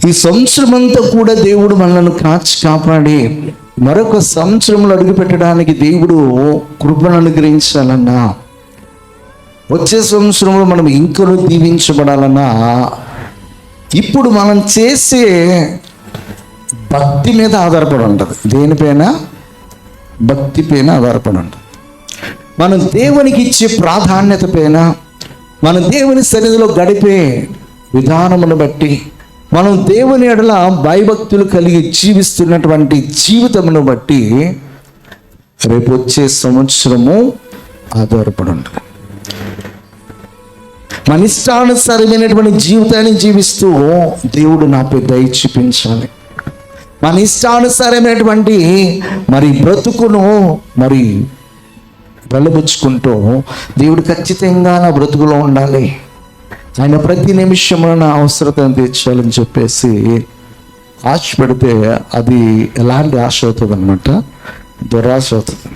ఈ సంవత్సరం అంతా కూడా దేవుడు మనల్ని కాచి కాపాడి మరొక సంవత్సరంలో అడుగు పెట్టడానికి దేవుడు కృపను అనుగ్రహించాలన్నా, వచ్చే సంవత్సరంలో మనం ఇంకనూ దీవించబడాలన్నా, ఇప్పుడు మనం చేసే భక్తి మీద ఆధారపడి ఉంటుంది. దేనిపైన? భక్తి పైన ఆధారపడి ఉంటుంది. మనం దేవునికి ఇచ్చే ప్రాధాన్యత పైన, మనం దేవుని సన్నిధిలో గడిపే విధానమును బట్టి, మనం దేవుని ఎడల భయభక్తులు కలిగి జీవిస్తున్నటువంటి జీవితమును బట్టి రేపు వచ్చే సంవత్సరము ఆధారపడి ఉంటుంది. మన ఇష్టానుసారమైనటువంటి జీవితాన్ని జీవిస్తూ దేవుడు నాపై దయ చూపించాలి. మన ఇష్టానుసారమైనటువంటి బ్రతుకును వెళ్ళబుచ్చుకుంటూ దేవుడు ఖచ్చితంగా నా బ్రతుకులో ఉండాలి, ఆయన ప్రతి నిమిషంలో నా అవసరతను తీర్చాలని చెప్పేసి ఆశ పెడితే అది ఎలాంటి ఆశ అవుతుంది అన్నమాట? దురాశ అవుతుంది.